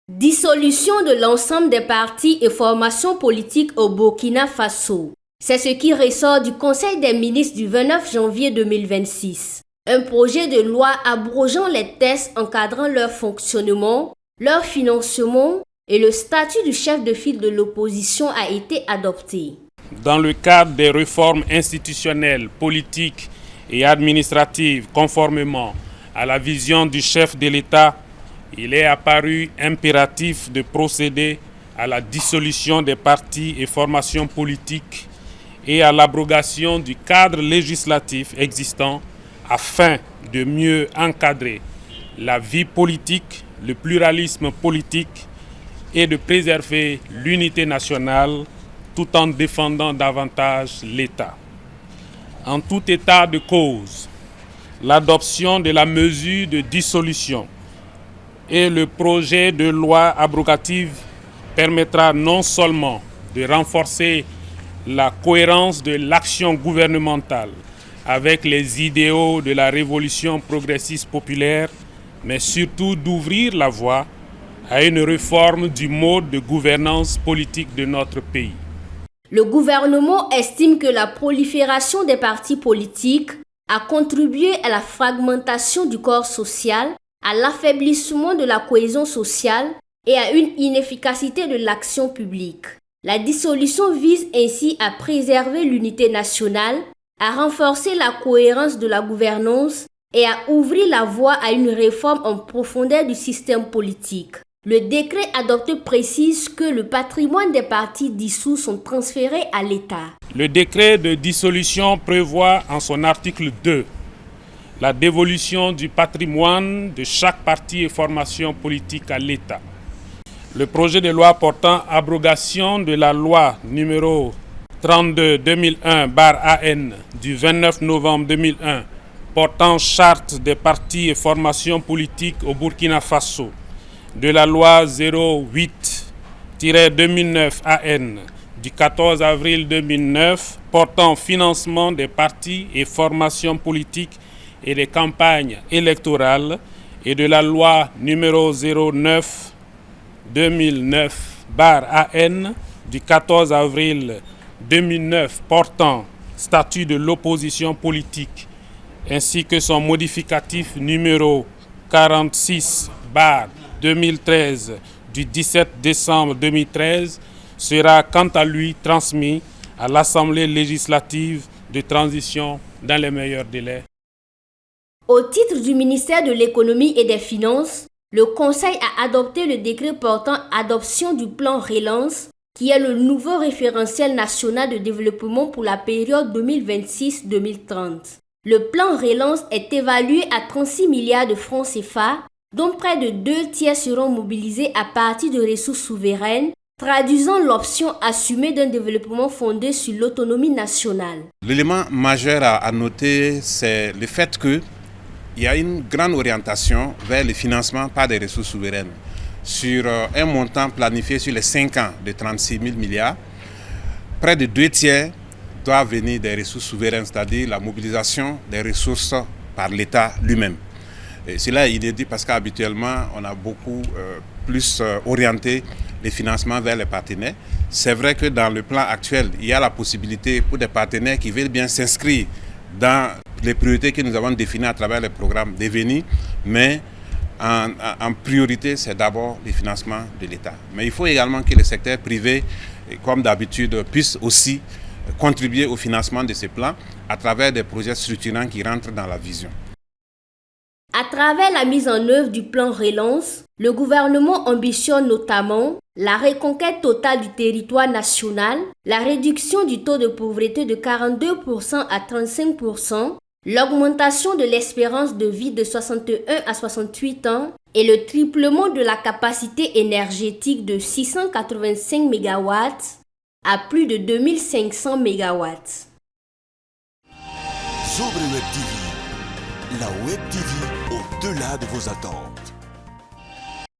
Dissolution de l'ensemble des partis et formations politiques au Burkina Faso. C'est ce qui ressort du Conseil des ministres du 29 janvier 2026. Un projet de loi abrogeant les textes encadrant leur fonctionnement, leur financement et le statut du chef de file de l'opposition a été adopté. Dans le cadre des réformes institutionnelles, politiques et administratives conformément à la vision du chef de l'État, il est apparu impératif de procéder à la dissolution des partis et formations politiques et à l'abrogation du cadre législatif existant afin de mieux encadrer la vie politique, le pluralisme politique et de préserver l'unité nationale tout en défendant davantage l'État. En tout état de cause, l'adoption de la mesure de dissolution et le projet de loi abrogative permettra non seulement de renforcer la cohérence de l'action gouvernementale avec les idéaux de la révolution progressiste populaire, mais surtout d'ouvrir la voie à une réforme du mode de gouvernance politique de notre pays. Le gouvernement estime que la prolifération des partis politiques a contribué à la fragmentation du corps social, à l'affaiblissement de la cohésion sociale et à une inefficacité de l'action publique. La dissolution vise ainsi à préserver l'unité nationale, à renforcer la cohérence de la gouvernance et à ouvrir la voie à une réforme en profondeur du système politique. Le décret adopté précise que le patrimoine des partis dissous sont transférés à l'État. Le décret de dissolution prévoit en son article 2 la dévolution du patrimoine de chaque parti et formation politique à l'État. Le projet de loi portant abrogation de la loi numéro 32/2001/AN du 29 novembre 2001 portant charte des partis et formations politiques au Burkina Faso, de la loi 08-2009-AN du 14 avril 2009 portant financement des partis et formations politiques et des campagnes électorales et de la loi numéro 09-2009/AN du 14 avril 2009 portant statut de l'opposition politique ainsi que son modificatif numéro 46/2013 du 17 décembre 2013 sera quant à lui transmis à l'Assemblée législative de transition dans les meilleurs délais. Au titre du ministère de l'Économie et des Finances, le Conseil a adopté le décret portant adoption du plan Relance, qui est le nouveau référentiel national de développement pour la période 2026-2030. Le plan Relance est évalué à 36 milliards de francs CFA, dont près de 2/3 seront mobilisés à partir de ressources souveraines, traduisant l'option assumée d'un développement fondé sur l'autonomie nationale. L'élément majeur à noter, c'est le fait qu'il y a une grande orientation vers le financement par des ressources souveraines. Sur un montant planifié sur les 5 ans de 36 000 milliards, près de 2/3 doivent venir des ressources souveraines, c'est-à-dire la mobilisation des ressources par l'État lui-même. Et cela est inédit parce qu'habituellement, on a beaucoup plus orienté les financements vers les partenaires. C'est vrai que dans le plan actuel, il y a la possibilité pour des partenaires qui veulent bien s'inscrire dans les priorités que nous avons définies à travers les programmes de venir, mais en priorité, c'est d'abord le financement de l'État. Mais il faut également que le secteur privé, comme d'habitude, puisse aussi contribuer au financement de ces plans à travers des projets structurants qui rentrent dans la vision. À travers la mise en œuvre du plan Relance, le gouvernement ambitionne notamment la reconquête totale du territoire national, la réduction du taux de pauvreté de 42% à 35%, l'augmentation de l'espérance de vie de 61 à 68 ans et le triplement de la capacité énergétique de 685 MW à plus de 2500 MW. Sobre Web TV, la Web TV au-delà de vos attentes.